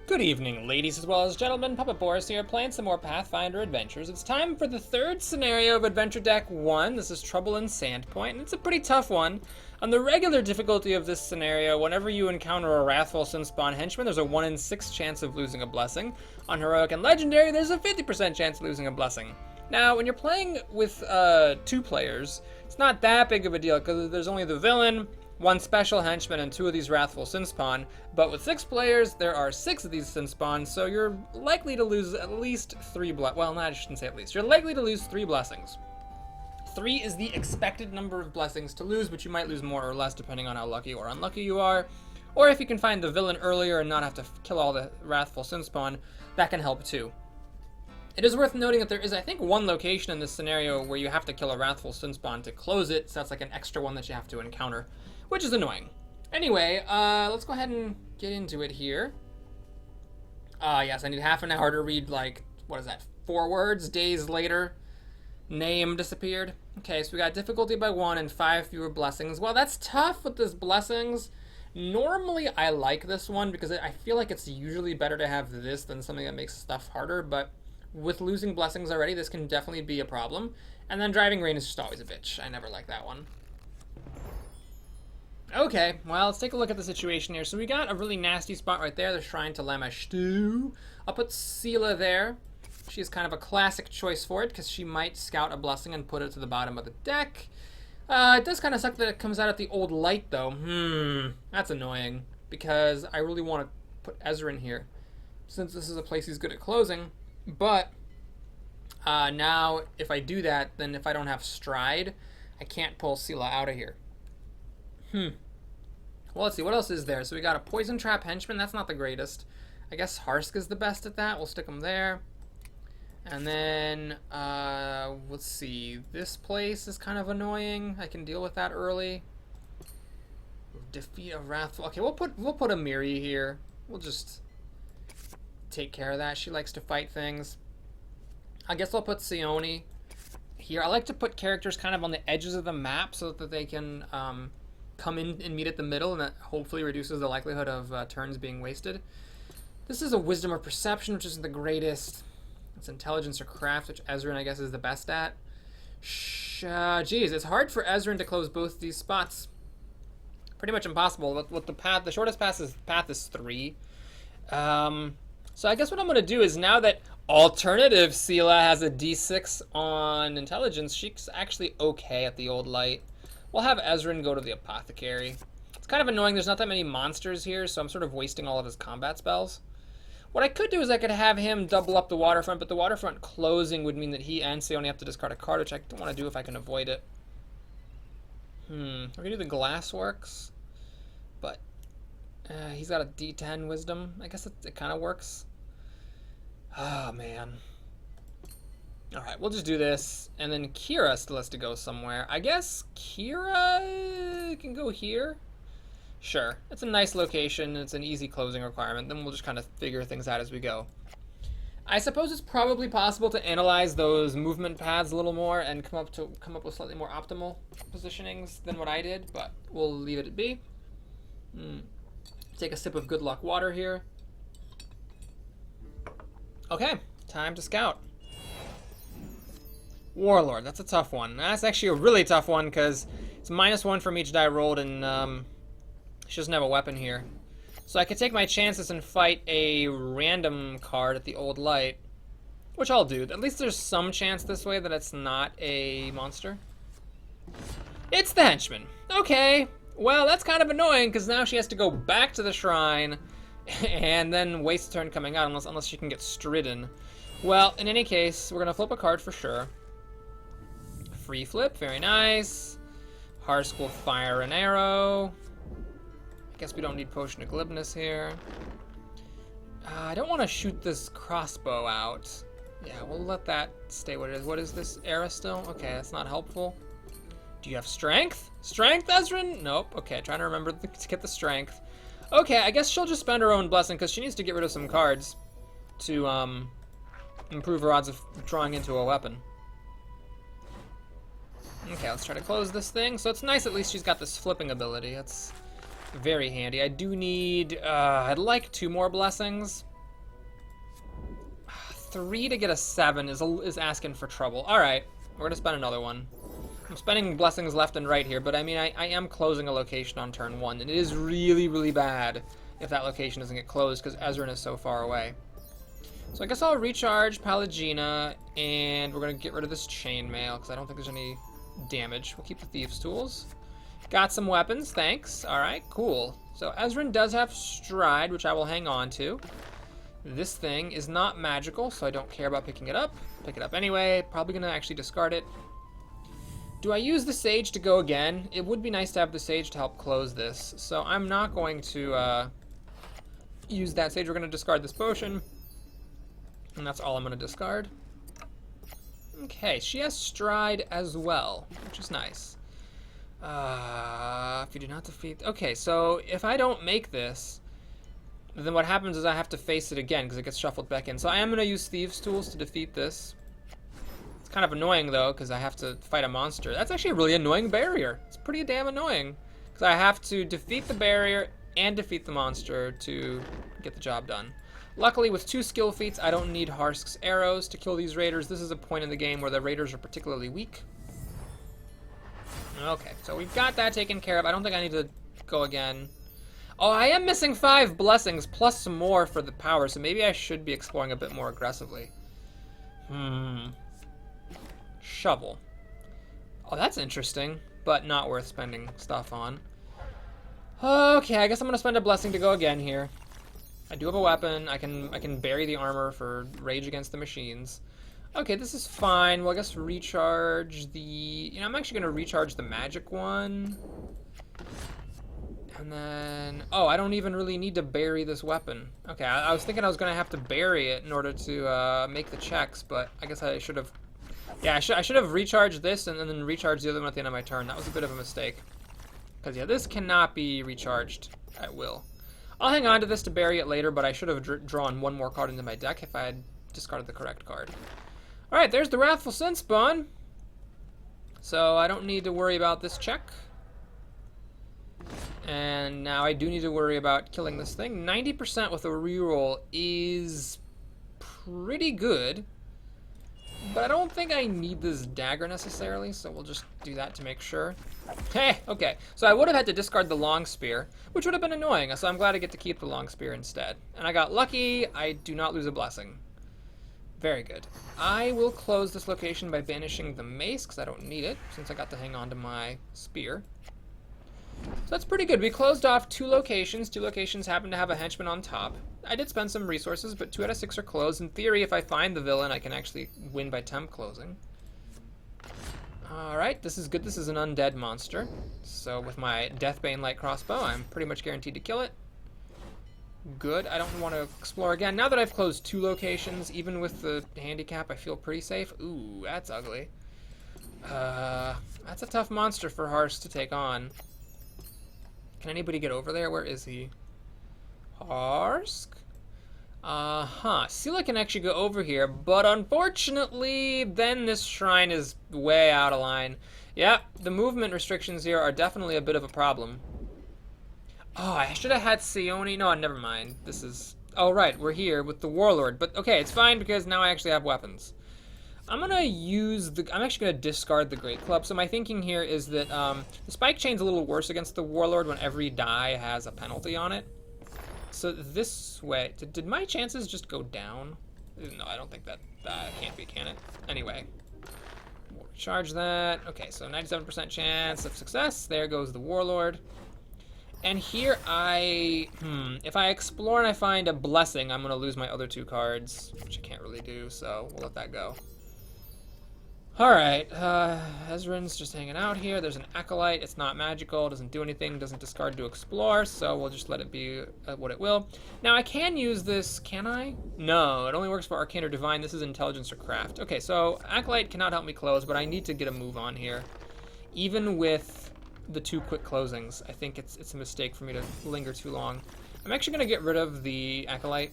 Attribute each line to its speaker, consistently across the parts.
Speaker 1: Good evening, ladies as well as gentlemen. Puppet Boris here, playing some more Pathfinder Adventures. It's time for the third scenario of Adventure Deck 1. This is Trouble in Sandpoint, and it's a pretty tough one. On the regular difficulty of this scenario, whenever you encounter a Wrathful Sinspawn henchman, there's a 1 in 6 chance of losing a blessing. On Heroic and Legendary, there's a 50% chance of losing a blessing. Now, when you're playing with 2 players, it's not that big of a deal, because there's only the villain, 1 special henchman, and 2 of these Wrathful Sinspawn. But with 6 players, there are 6 of these Sinspawn, so you're likely to lose at least 3 well, not, I shouldn't say at least. You're likely to lose 3 blessings. 3 is the expected number of blessings to lose, but you might lose more or less depending on how lucky or unlucky you are. Or if you can find the villain earlier and not have to kill all the Wrathful Sinspawn, that can help too. It is worth noting that there is, I think, 1 location in this scenario where you have to kill a Wrathful Sinspawn to close it, so that's like an extra one that you have to encounter, which is annoying. Anyway, let's go ahead and get into it here. Yes, I need half an hour to read, like, what is that, 4 words? Days later, name disappeared. Okay, so we got difficulty by 1 and 5 fewer blessings. Well, that's tough with this blessings. Normally, I like this one because I feel like it's usually better to have this than something that makes stuff harder, but with losing blessings already, this can definitely be a problem. And then driving rain is just always a bitch. I never like that one. Okay, well, let's take a look at the situation here. So we got a really nasty spot right there, the Shrine to Lamashtu. I'll put Sela there. She's kind of a classic choice for it, because she might scout a blessing and put it to the bottom of the deck. It does kind of suck that it comes out at the old light, though. That's annoying, because I really want to put Ezra in here, since this is a place he's good at closing. But now, if I do that, then if I don't have Stride, I can't pull Sela out of here. Well, let's see, what else is there? So we got a Poison Trap Henchman. That's not the greatest. I guess Harsk is the best at that. We'll stick him there. And then, let's see. This place is kind of annoying. I can deal with that early. Defeat a Wrathful. Okay, we'll put a Miri here. We'll just take care of that. She likes to fight things. I guess I'll put Sione here. I like to put characters kind of on the edges of the map so that they can come in and meet at the middle, and that hopefully reduces the likelihood of turns being wasted. This is a Wisdom or Perception, which isn't the greatest. It's Intelligence or Craft, which Ezrein, I guess, is the best at. Geez, it's hard for Ezrein to close both these spots. Pretty much impossible. With the path, the shortest path is 3. So I guess what I'm going to do is, now that alternative Sela has a D6 on Intelligence, she's actually okay at the old light. We'll have Ezrein go to the Apothecary. It's kind of annoying, there's not that many monsters here, so I'm sort of wasting all of his combat spells. What I could do is I could have him double up the Waterfront, but the Waterfront closing would mean that he and Sione have to discard a card, which I don't want to do if I can avoid it. We're going to do the Glassworks, but he's got a D10 Wisdom. I guess it kind of works. Oh, man. Alright, we'll just do this, and then Kira still has to go somewhere. I guess Kira can go here? Sure. It's a nice location, it's an easy closing requirement, then we'll just kind of figure things out as we go. I suppose it's probably possible to analyze those movement paths a little more and come up with slightly more optimal positionings than what I did, but we'll leave it at be. Take a sip of good luck water here. Okay, time to scout. Warlord, that's a tough one. That's actually a really tough one because it's -1 from each die rolled, and she doesn't have a weapon here. So I could take my chances and fight a random card at the old light, which I'll do. At least there's some chance this way that it's not a monster. It's the henchman. Okay, well, that's kind of annoying because now she has to go back to the shrine and then waste a turn coming out unless she can get stridden. Well, in any case, we're going to flip a card for sure. Free flip, very nice. Harsk will fire an arrow. I guess we don't need Potion of Glibness here. I don't want to shoot this crossbow out. Yeah, we'll let that stay what it is. What is this? Era still? Okay, that's not helpful. Do you have strength? Strength, Ezrein? Nope. Okay, trying to remember to get the strength. Okay, I guess she'll just spend her own blessing because she needs to get rid of some cards to improve her odds of drawing into a weapon. Okay, let's try to close this thing. So it's nice at least she's got this flipping ability. That's very handy. I do need, I'd like 2 more blessings. 3 to get a 7 is asking for trouble. All right, we're going to spend another one. I'm spending blessings left and right here, but I mean, I am closing a location on turn 1, and it is really, really bad if that location doesn't get closed because Ezrin is so far away. So I guess I'll recharge Pallegina, and we're going to get rid of this chainmail because I don't think there's any damage. We'll keep the Thieves' Tools. Got some weapons, thanks. All right, cool. So Ezrin does have Stride, which I will hang on to. This thing is not magical, so I don't care about picking it up. Pick it up anyway. Probably going to actually discard it. Do I use the Sage to go again? It would be nice to have the Sage to help close this. So I'm not going to use that Sage. We're going to discard this potion. And that's all I'm going to discard. Okay, she has Stride as well, which is nice. If you do not defeat... Okay, so if I don't make this, then what happens is I have to face it again because it gets shuffled back in. So I am going to use Thieves' Tools to defeat this. It's kind of annoying, though, because I have to fight a monster. That's actually a really annoying barrier. It's pretty damn annoying because I have to defeat the barrier and defeat the monster to get the job done. Luckily, with 2 skill feats, I don't need Harsk's arrows to kill these raiders. This is a point in the game where the raiders are particularly weak. Okay, so we've got that taken care of. I don't think I need to go again. Oh, I am missing 5 blessings plus some more for the power, so maybe I should be exploring a bit more aggressively. Shovel. Oh, that's interesting, but not worth spending stuff on. Okay, I guess I'm gonna spend a blessing to go again here. I do have a weapon. I can bury the armor for rage against the machines. Okay, this is fine. Well, I guess recharge the... You know, I'm actually gonna recharge the magic one. And then... Oh, I don't even really need to bury this weapon. Okay, I was thinking I was gonna have to bury it in order to make the checks, but I guess I should have... Yeah, I should have recharged this and then recharged the other one at the end of my turn. That was a bit of a mistake. Because, yeah, this cannot be recharged at will. I'll hang on to this to bury it later, but I should have drawn one more card into my deck if I had discarded the correct card. Alright, there's the Wrathful Sunspawn. So I don't need to worry about this check. And now I do need to worry about killing this thing. 90% with a reroll is pretty good. But I don't think I need this dagger necessarily, so we'll just do that to make sure. Hey, okay. So I would have had to discard the long spear, which would have been annoying, so I'm glad I get to keep the long spear instead. And I got lucky. I do not lose a blessing. Very good. I will close this location by banishing the mace, because I don't need it, since I got to hang on to my spear. So that's pretty good. We closed off 2 locations. 2 locations happen to have a henchman on top. I did spend some resources, but 2 out of 6 are closed. In theory, if I find the villain, I can actually win by temp closing. Alright, this is good. This is an undead monster. So with my Deathbane light crossbow, I'm pretty much guaranteed to kill it. Good. I don't want to explore again. Now that I've closed 2 locations, even with the handicap, I feel pretty safe. Ooh, that's ugly. That's a tough monster for Harsk to take on. Can anybody get over there? Where is he? Harsk? Scylla can actually go over here, but unfortunately, then this shrine is way out of line. Yep, the movement restrictions here are definitely a bit of a problem. Oh, I should have had Sione. No, never mind. This is... Oh, right, we're here with the Warlord. But, okay, it's fine because now I actually have weapons. I'm gonna use the... I'm actually gonna discard the Great Club. So my thinking here is that the Spike Chain's a little worse against the Warlord when every die has a penalty on it. So this way... Did my chances just go down? No, I don't think that can't be, can it? Anyway. We'll recharge that. Okay, so 97% chance of success. There goes the Warlord. And here if I explore and I find a blessing, I'm gonna lose my other 2 cards, which I can't really do, so we'll let that go. Alright, Ezrin's just hanging out here. There's an Acolyte. It's not magical, doesn't do anything, doesn't discard to explore, so we'll just let it be what it will. Now, I can use this, can I? No, it only works for Arcane or Divine. This is Intelligence or Craft. Okay, so Acolyte cannot help me close, but I need to get a move on here. Even with the 2 quick closings, I think it's a mistake for me to linger too long. I'm actually going to get rid of the Acolyte.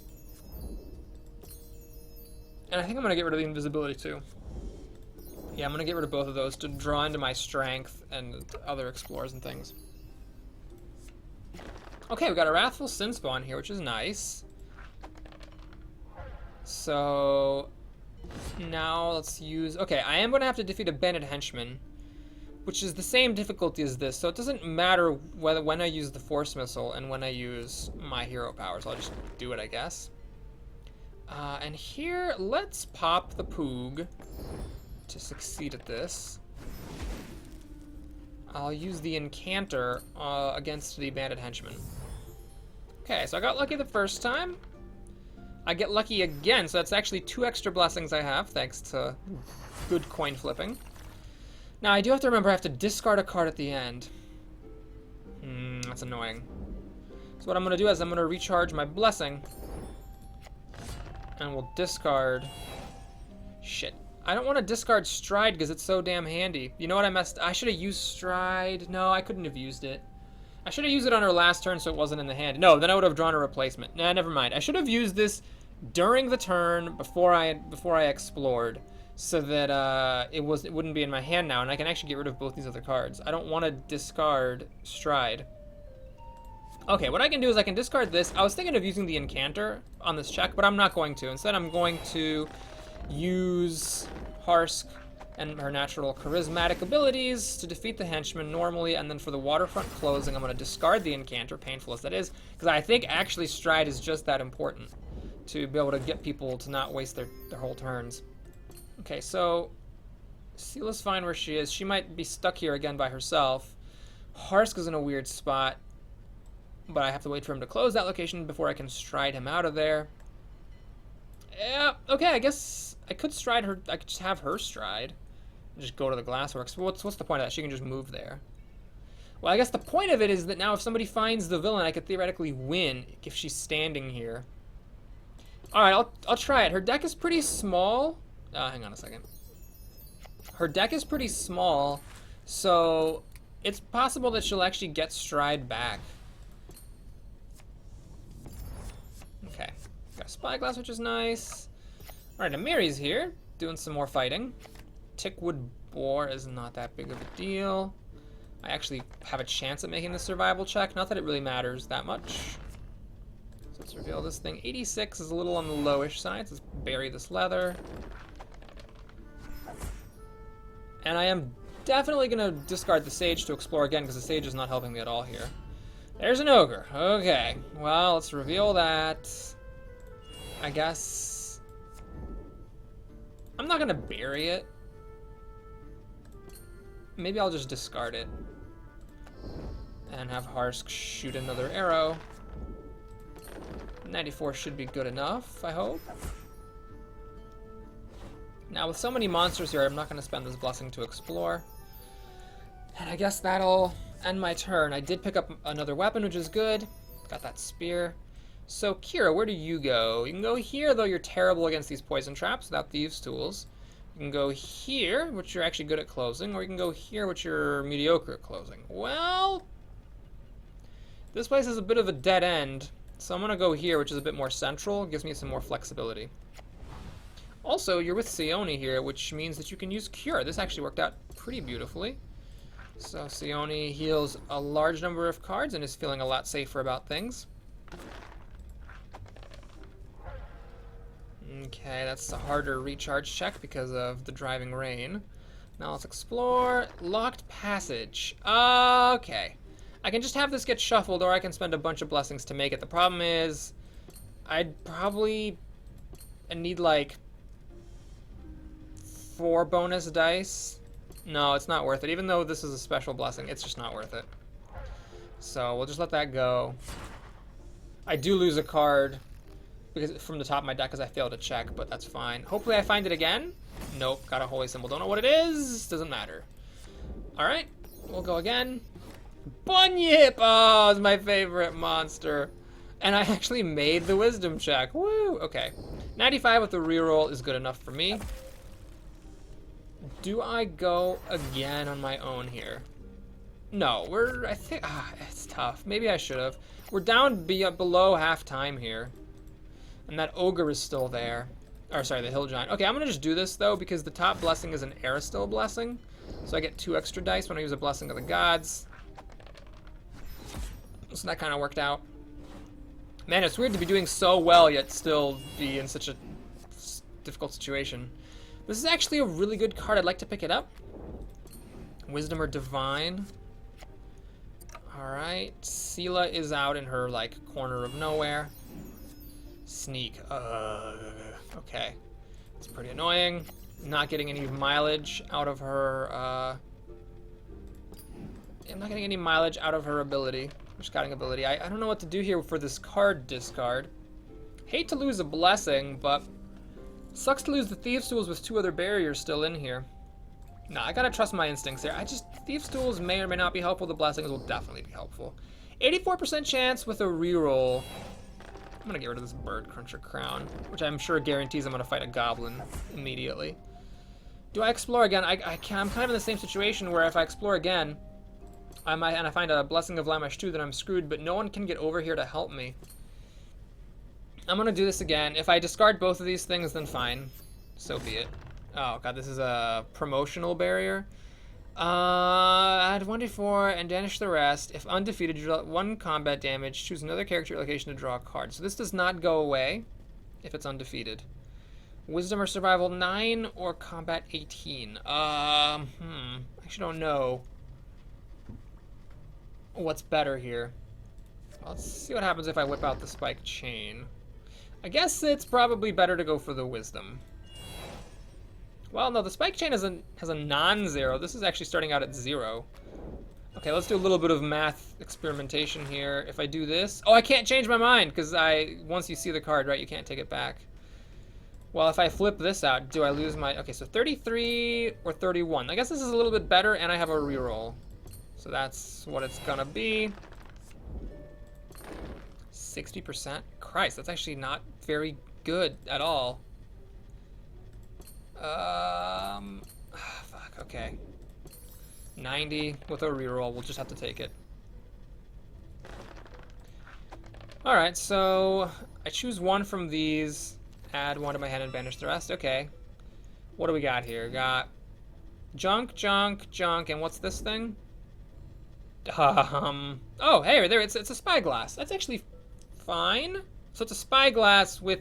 Speaker 1: And I think I'm going to get rid of the invisibility too. Yeah, I'm going to get rid of both of those to draw into my strength and other explores and things. Okay, we've got a Wrathful Sunspawn here, which is nice. So now let's use... Okay, I am going to have to defeat a bandit henchman, which is the same difficulty as this. So it doesn't matter when I use the force missile and when I use my hero powers. I'll just do it, I guess. And here, let's pop the Poog to succeed at this. I'll use the Incanter against the bandit henchman. Okay, so I got lucky the first time. I get lucky again, so that's actually 2 extra blessings I have, thanks to good coin flipping. Now, I do have to remember I have to discard a card at the end. That's annoying. So what I'm going to do is I'm going to recharge my blessing. And we'll discard... Shit. I don't want to discard Stride because it's so damn handy. You know what I should have used Stride. No, I couldn't have used it. I should have used it on her last turn so it wasn't in the hand. No, then I would have drawn a replacement. Nah, never mind. I should have used this during the turn before I explored, so that it wouldn't be in my hand now, and I can actually get rid of both these other cards. I don't want to discard Stride. Okay, what I can do is I can discard this. I was thinking of using the Incanter on this check, but I'm not going to. Instead, I'm going to use Harsk and her natural charismatic abilities to defeat the henchman normally, and then for the waterfront closing, I'm going to discard the Incanter, painful as that is, because I think actually Stride is just that important to be able to get people to not waste their whole turns. Okay, so Seela's fine where she is. She might be stuck here again by herself. Harsk is in a weird spot, but I have to wait for him to close that location before I can stride him out of there. Yeah, okay, I guess I could stride her. I could just have her stride. Just go to the glassworks. What's the point of that? She can just move there. Well, I guess the point of it is that now if somebody finds the villain, I could theoretically win if she's standing here. Alright, I'll try it. Her deck is pretty small. Hang on a second. Her deck is pretty small, so it's possible that she'll actually get Stride back. Okay. Got a Spyglass, which is nice. Alright, Amiri's here, doing some more fighting. Tickwood Boar is not that big of a deal. I actually have a chance at making the survival check. Not that it really matters that much. So let's reveal this thing. 86 is a little on the lowish side. So let's bury this leather. And I am definitely going to discard the Sage to explore again, because the Sage is not helping me at all here. There's an Ogre. Okay. Well, let's reveal that. I guess... I'm not going to bury it. Maybe I'll just discard it. And have Harsk shoot another arrow. 94 should be good enough, I hope. Now, with so many monsters here, I'm not going to spend this blessing to explore. And I guess that'll end my turn. I did pick up another weapon, which is good. Got that spear. So, Kira, where do you go? You can go here, though you're terrible against these poison traps without thieves' tools. You can go here, which you're actually good at closing, or you can go here, which you're mediocre at closing. Well, this place is a bit of a dead end, so I'm going to go here, which is a bit more central. It gives me some more flexibility. Also, you're with Sione here, which means that you can use Cure. This actually worked out pretty beautifully. So Sione heals a large number of cards and is feeling a lot safer about things. Okay, that's a harder recharge check because of the driving rain. Now let's explore. Locked passage. Okay. I can just have this get shuffled, or I can spend a bunch of blessings to make it. The problem is, I'd probably need like 4 bonus dice. No, it's not worth it. Even though this is a special blessing, it's just not worth it. So we'll just let that go. I do lose a card because from the top of my deck because I failed to check, but that's fine. Hopefully I find it again. Nope, got a holy symbol. Don't know what it is. Doesn't matter. Alright, we'll go again. Bunyip! Oh, it's my favorite monster. And I actually made the wisdom check. Woo! Okay. 95 with the reroll is good enough for me. Do I go again on my own here? No, I think, it's tough. Maybe I should have. We're down below half time here. And that ogre is still there. Or sorry, the hill giant. Okay, I'm gonna just do this though, because the top blessing is an Aristil blessing. So I get 2 extra dice when I use a blessing of the gods. So that kind of worked out. Man, it's weird to be doing so well yet still be in such a difficult situation. This is actually a really good card. I'd like to pick it up. Wisdom or Divine. Alright. Sela is out in her, like, corner of nowhere. Sneak. Okay. It's pretty annoying. Not getting any mileage out of her, I'm not getting any mileage out of her ability. Her scouting ability. I don't know what to do here for this card discard. Hate to lose a blessing, but sucks to lose the Thieves' Tools with 2 other barriers still in here. Nah, I gotta trust my instincts here. Thieves' Tools may or may not be helpful. The blessings will definitely be helpful. 84% chance with a reroll. I'm gonna get rid of this Bird Cruncher Crown, which I'm sure guarantees I'm gonna fight a Goblin immediately. Do I explore again? I'm kind of in the same situation where if I explore again, and I find a Blessing of Lamash 2, then I'm screwed, but no one can get over here to help me. I'm gonna do this again. If I discard both of these things, then fine. So be it. Oh god, this is a promotional barrier. Add 1d4 and banish the rest. If undefeated, you deal 1 combat damage. Choose another character location to draw a card. So this does not go away if it's undefeated. Wisdom or Survival 9 or Combat 18. I actually don't know what's better here. Let's see what happens if I whip out the Spike Chain. I guess it's probably better to go for the Wisdom. Well, no, the Spike Chain has a non-zero. This is actually starting out at 0. Okay, let's do a little bit of math experimentation here. If I do this... Oh, I can't change my mind, because once you see the card, right, you can't take it back. Well, if I flip this out, do I lose my... Okay, so 33 or 31. I guess this is a little bit better, and I have a reroll. So that's what it's gonna be. 60%? Christ, that's actually not very good at all. Fuck, okay. 90 with a reroll, we'll just have to take it. Alright, so I choose 1 from these, add 1 to my hand and banish the rest. Okay. What do we got here? Got junk, junk, junk, and what's this thing? Oh, hey, there, it's a spyglass. That's actually fine. So it's a spyglass with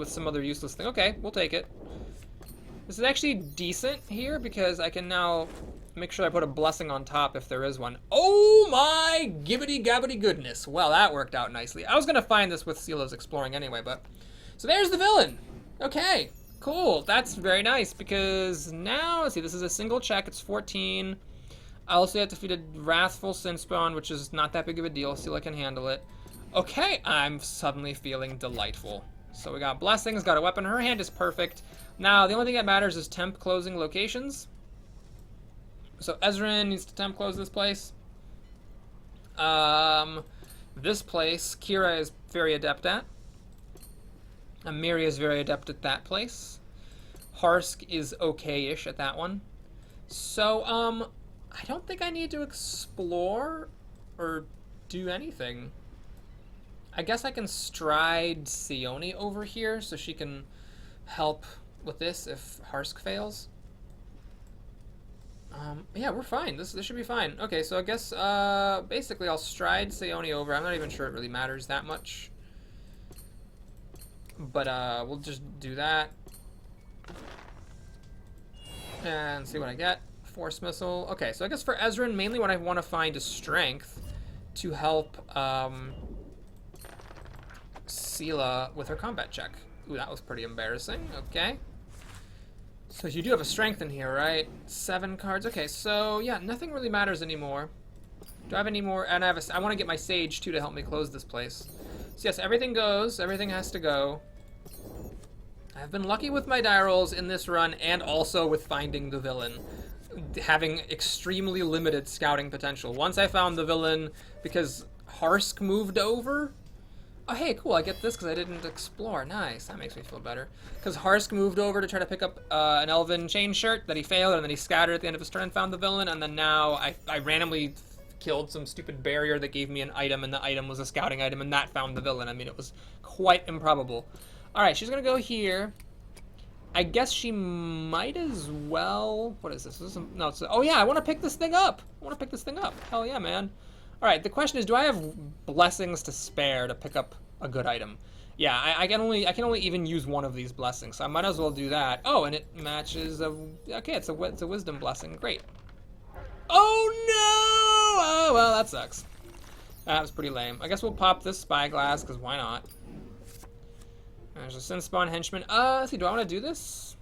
Speaker 1: some other useless thing. Okay, we'll take it. This is actually decent here because I can now make sure I put a blessing on top if there is one. Oh my gibbity gabbity goodness. Well, that worked out nicely. I was gonna find this with Sela's exploring anyway, but... So there's the villain. Okay, cool. That's very nice because now, let's see, this is a single check. It's 14. I also have defeated Wrathful Sinspawn, which is not that big of a deal. Sela can handle it. Okay, I'm suddenly feeling delightful. So we got blessings, got a weapon. Her hand is perfect. Now, the only thing that matters is temp closing locations. So Ezrin needs to temp close this place. This place, Kira is very adept at. Amiri is very adept at that place. Harsk is okay-ish at that one. So, I don't think I need to explore or do anything. I guess I can stride Sione over here so she can help with this if Harsk fails. Yeah, we're fine. This should be fine. Okay, so I guess basically I'll stride Sione over. I'm not even sure it really matters that much. But we'll just do that. And see what I get. Force Missile. Okay, so I guess for Ezrin, mainly what I want to find is Strength to help Sela with her combat check. Ooh, that was pretty embarrassing. Okay. So you do have a Strength in here, right? 7 cards. Okay, so yeah, nothing really matters anymore. Do I have any more? And I want to get my Sage too to help me close this place. So yes, everything goes. Everything has to go. I've been lucky with my die rolls in this run and also with finding the villain. Having extremely limited scouting potential. Once I found the villain, because Harsk moved over. Oh, hey, cool, I get this because I didn't explore. Nice, that makes me feel better. Because Harsk moved over to try to pick up an Elven chain shirt that he failed, and then he scattered at the end of his turn and found the villain, and then now I randomly killed some stupid barrier that gave me an item, and the item was a scouting item, and that found the villain. I mean, it was quite improbable. Alright, she's gonna go here. I guess she might as well... What is this? No, it's... Oh yeah, I want to pick this thing up! Hell yeah, man. Alright, the question is, do I have blessings to spare to pick up a good item? Yeah, I can only even use one of these blessings, so I might as well do that. Oh, and it matches a. Okay, it's a wisdom blessing. Great. Oh no! Oh well, that sucks. That was pretty lame. I guess we'll pop this spyglass because why not? There's a Sandpoint henchman. Let's see. Do I want to do this?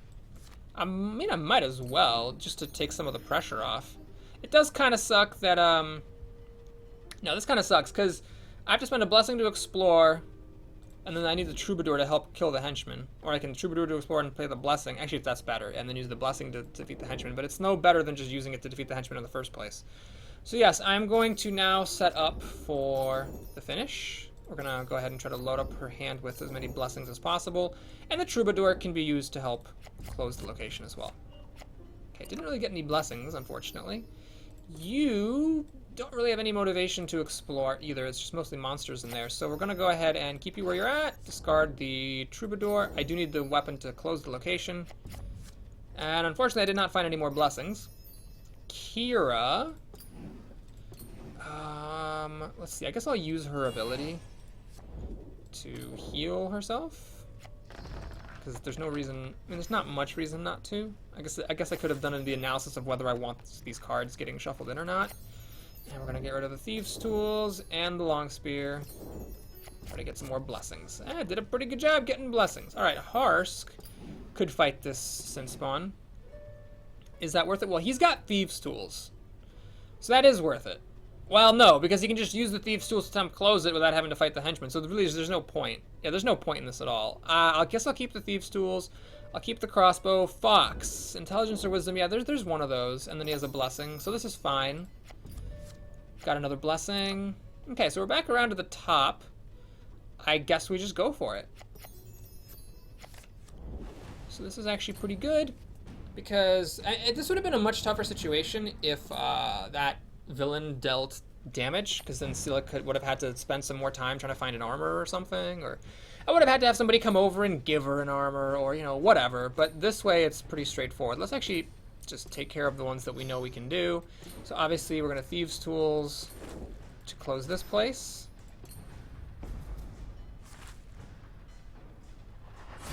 Speaker 1: I mean, I might as well just to take some of the pressure off. It does kind of suck that No, this kind of sucks because I have to spend a blessing to explore. And then I need the troubadour to help kill the henchman. Or I can troubadour to explore and play the blessing. Actually, if that's better. And then use the blessing to defeat the henchman. But it's no better than just using it to defeat the henchman in the first place. So yes, I'm going to now set up for the finish. We're going to go ahead and try to load up her hand with as many blessings as possible. And the troubadour can be used to help close the location as well. Okay, didn't really get any blessings, unfortunately. You don't really have any motivation to explore either. It's just mostly monsters in there. So we're going to go ahead and keep you where you're at. Discard the troubadour. I do need the weapon to close the location. And unfortunately, I did not find any more blessings. Kira. Let's see. I guess I'll use her ability to heal herself. Because there's no reason. I mean, there's not much reason not to. I guess I could have done the analysis of whether I want these cards getting shuffled in or not. And we're going to get rid of the Thieves' Tools and the Long Spear. Try to get some more blessings. I did a pretty good job getting blessings. Alright, Harsk could fight this Sandpoint. Is that worth it? Well, he's got Thieves' Tools. So that is worth it. Well, no, because he can just use the Thieves' Tools to close it without having to fight the henchman. So really, there's no point. Yeah, there's no point in this at all. I guess I'll keep the Thieves' Tools. I'll keep the crossbow. Fox. Intelligence or Wisdom. Yeah, there's one of those. And then he has a blessing. So this is fine. Got another blessing. Okay, so we're back around to the top. I guess we just go for it. So this is actually pretty good because this would have been a much tougher situation if that villain dealt damage, because then Scylla would have had to spend some more time trying to find an armor or something, or I would have had to have somebody come over and give her an armor, or, you know, whatever. But this way it's pretty straightforward. Let's actually just take care of the ones that we know we can do. So obviously we're going to Thieves' Tools to close this place.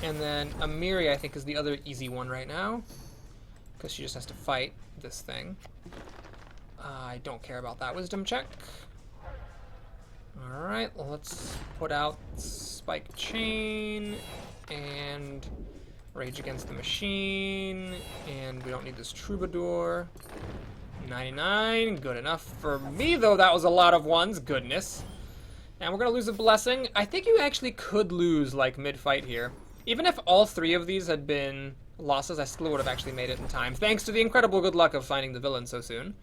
Speaker 1: And then Amiri, I think, is the other easy one right now, because she just has to fight this thing. I don't care about that wisdom check. Alright, let's put out Spike Chain and Rage Against the Machine, and we don't need this Troubadour. 99, good enough for me, though that was a lot of ones, goodness. And we're going to lose a blessing. I think you actually could lose, like, mid-fight here. Even if all three of these had been losses, I still would have actually made it in time, thanks to the incredible good luck of finding the villain so soon.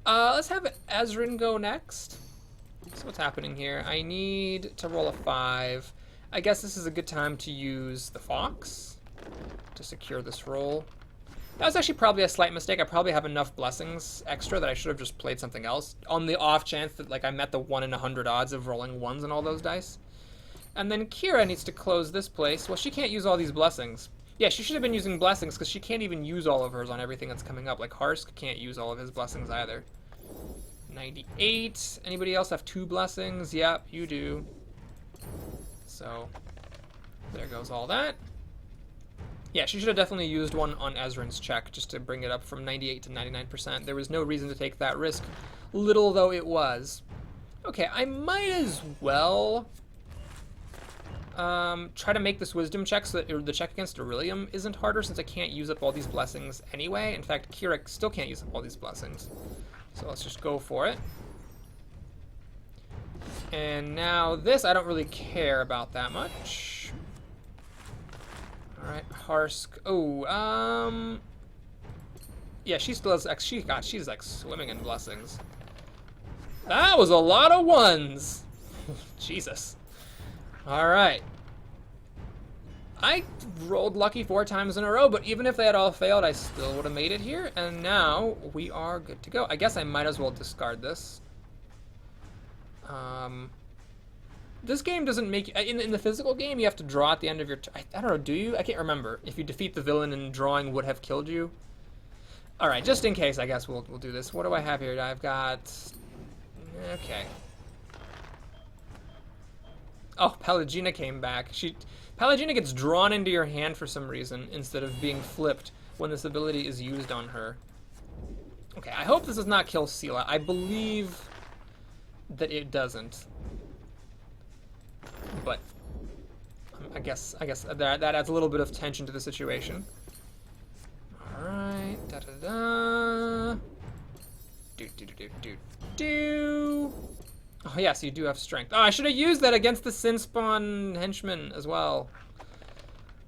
Speaker 1: Let's have Ezrin go next. So what's happening here? I need to roll a 5. I guess this is a good time to use the Fox to secure this roll. That was actually probably a slight mistake. I probably have enough blessings extra that I should have just played something else on the off chance that, like, I met the 1 in 100 odds of rolling 1s on all those dice. And then Kira needs to close this place. Well, she can't use all these blessings. Yeah, she should have been using blessings because she can't even use all of hers on everything that's coming up. Like Harsk can't use all of his blessings either. 98. Anybody else have 2 blessings? Yep, you do. So there goes all that. Yeah, she should have definitely used one on Ezrin's check just to bring it up from 98 to 99%. There was no reason to take that risk, little though it was. Okay, I might as well try to make this wisdom check so that the check against Aurelium isn't harder, since I can't use up all these blessings anyway. In fact, Kira still can't use up all these blessings. So let's just go for it. And now this, I don't really care about that much. Alright, Harsk. Oh, yeah, she still has, she's like swimming in blessings. That was a lot of ones! Jesus. Alright. I rolled lucky 4 times in a row, but even if they had all failed, I still would have made it here. And now we are good to go. I guess I might as well discard this. This game doesn't make... In the physical game, you have to draw at the end of your... I don't know, do you? I can't remember. If you defeat the villain and drawing would have killed you. Alright, just in case, I guess we'll do this. What do I have here? I've got... Okay. Oh, Pelagina came back. Pelagina gets drawn into your hand for some reason instead of being flipped when this ability is used on her. Okay, I hope this does not kill Sela. I believe that it doesn't. But I guess that adds a little bit of tension to the situation. Alright, da-da-da. Do. Oh, yes, you do have strength. Oh, I should have used that against the Sinspawn henchman as well.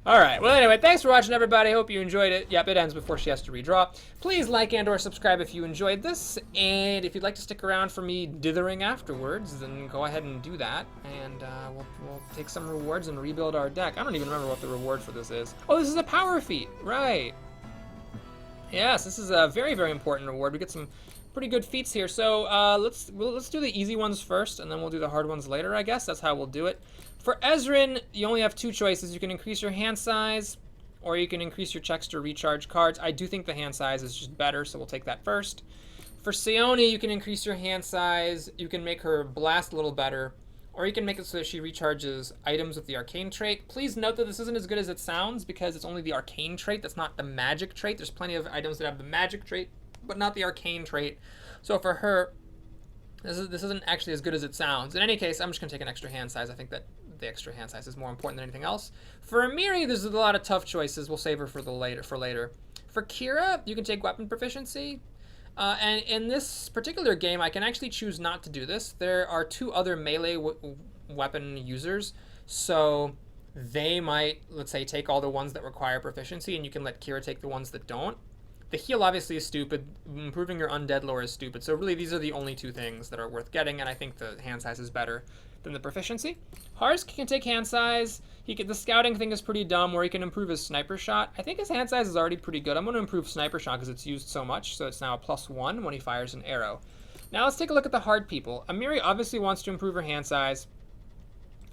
Speaker 1: Alright, well anyway, thanks for watching everybody. Hope you enjoyed it. Yep, it ends before she has to redraw. Please like and or subscribe if you enjoyed this. And if you'd like to stick around for me dithering afterwards, then go ahead and do that. And we'll take some rewards and rebuild our deck. I don't even remember what the reward for this is. Oh, this is a power feat. Right. Yes, this is a very, very important reward. We get some pretty good feats here. So let's do the easy ones first, and then we'll do the hard ones later, I guess. That's how we'll do it. For Ezrin, you only have two choices. You can increase your hand size, or you can increase your checks to recharge cards. I do think the hand size is just better, so we'll take that first. For Seoni, you can increase your hand size. You can make her blast a little better, or you can make it so that she recharges items with the arcane trait. Please note that this isn't as good as it sounds because it's only the arcane trait. That's not the magic trait. There's plenty of items that have the magic trait, but not the arcane trait. So for her, this isn't actually as good as it sounds. In any case, I'm just going to take an extra hand size. I think that the extra hand size is more important than anything else. For Amiri, there's a lot of tough choices. We'll save her for later. For Kira, you can take weapon proficiency. And in this particular game, I can actually choose not to do this. There are two other melee weapon users, so they might, let's say, take all the ones that require proficiency, and you can let Kira take the ones that don't. The heal obviously is stupid. Improving your undead lore is stupid. So really, these are the only two things that are worth getting, and I think the hand size is better than the proficiency. Harsk can take hand size. The scouting thing is pretty dumb, where he can improve his sniper shot. I think his hand size is already pretty good. I'm going to improve sniper shot because it's used so much, so it's now a +1 when he fires an arrow. Now let's take a look at the hard people. Amiri obviously wants to improve her hand size.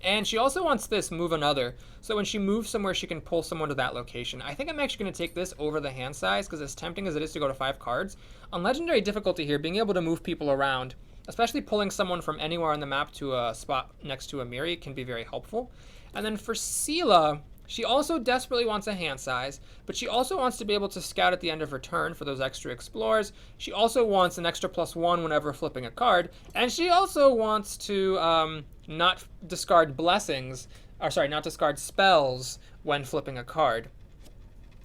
Speaker 1: And she also wants this, move another. So when she moves somewhere, she can pull someone to that location. I think I'm actually going to take this over the hand size, because as tempting as it is to go to 5 cards, on Legendary difficulty here, being able to move people around, especially pulling someone from anywhere on the map to a spot next to Amiri, can be very helpful. And then for Sela, she also desperately wants a hand size, but she also wants to be able to scout at the end of her turn for those extra explores. She also wants an extra +1 whenever flipping a card, and she also wants to not discard not discard spells when flipping a card.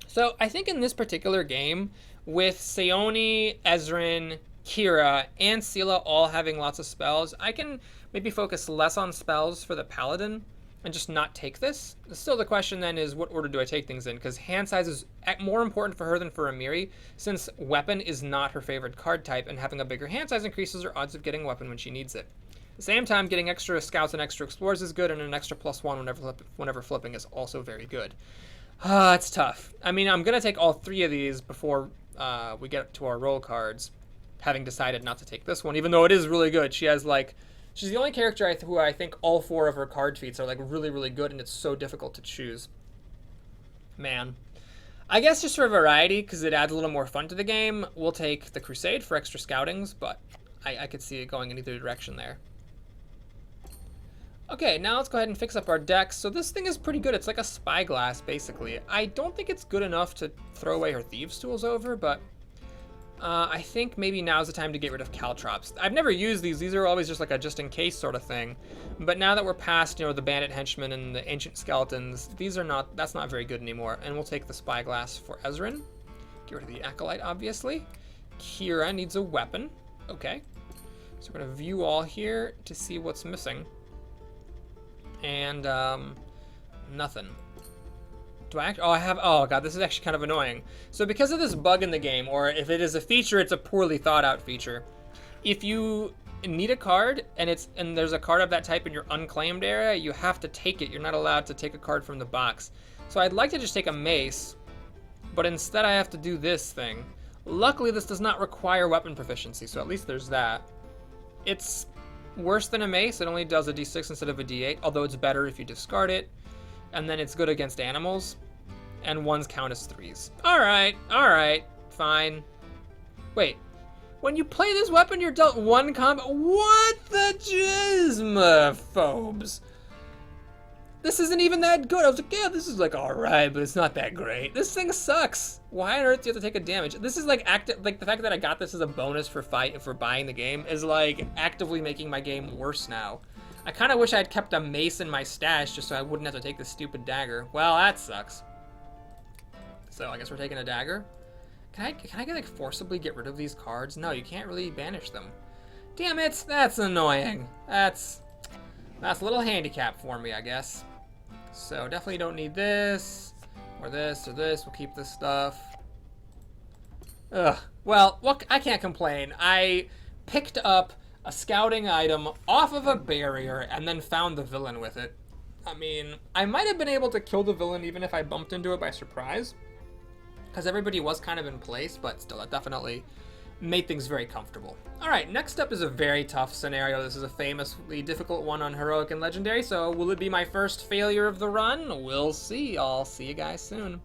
Speaker 1: So I think in this particular game, with Seoni, Ezrin, Kira, and Sela all having lots of spells, I can maybe focus less on spells for the Paladin and just not take this. Still, the question then is, what order do I take things in? Because hand size is more important for her than for Amiri, since weapon is not her favorite card type, and having a bigger hand size increases her odds of getting a weapon when she needs it. At the same time, getting extra scouts and extra explorers is good, and an extra +1 whenever flipping is also very good. It's tough. I mean, I'm going to take all 3 of these before we get to our roll cards, having decided not to take this one, even though it is really good. She's the only character who I think all 4 of her card feats are really, really good, and it's so difficult to choose. Man. I guess just for variety, because it adds a little more fun to the game, we'll take the Crusade for extra scoutings, but I could see it going in either direction there. Okay, now let's go ahead and fix up our decks. So this thing is pretty good. It's like a spyglass, basically. I don't think it's good enough to throw away her Thieves' Tools over, but I think maybe now's the time to get rid of Caltrops. I've never used these. These are always just like a just-in-case sort of thing. But now that we're past, the Bandit Henchmen and the Ancient Skeletons, that's not very good anymore. And we'll take the Spyglass for Ezrin. Get rid of the Acolyte, obviously. Kira needs a weapon. Okay. So we're going to view all here to see what's missing. And, nothing. Oh god, this is actually kind of annoying. So because of this bug in the game, or if it is a feature, it's a poorly thought out feature. If you need a card, and there's a card of that type in your unclaimed area, you have to take it. You're not allowed to take a card from the box. So I'd like to just take a mace, but instead I have to do this thing. Luckily, this does not require weapon proficiency, so at least there's that. It's worse than a mace. It only does a d6 instead of a d8, although it's better if you discard it. And then it's good against animals, and 1s count as 3s. Alright, fine. Wait, when you play this weapon, you're dealt 1 combat. What the jizmophobes? This isn't even that good. I was like, yeah, this is like alright, but it's not that great. This thing sucks. Why on earth do you have to take a damage? This is like like the fact that I got this as a bonus for buying the game is like actively making my game worse now. I kind of wish I had kept a mace in my stash just so I wouldn't have to take this stupid dagger. Well, that sucks. So I guess we're taking a dagger. Can I like forcibly get rid of these cards? No, you can't really banish them. Damn it, that's annoying. That's a little handicap for me, I guess. So definitely don't need this, or this, or this. We'll keep this stuff. Ugh. Well, I can't complain. I picked up a scouting item off of a barrier and then found the villain with it. I mean, I might have been able to kill the villain even if I bumped into it by surprise, because everybody was kind of in place, but still, it definitely made things very comfortable. Alright, next up is a very tough scenario. This is a famously difficult one on Heroic and Legendary, so will it be my first failure of the run? We'll see. I'll see you guys soon.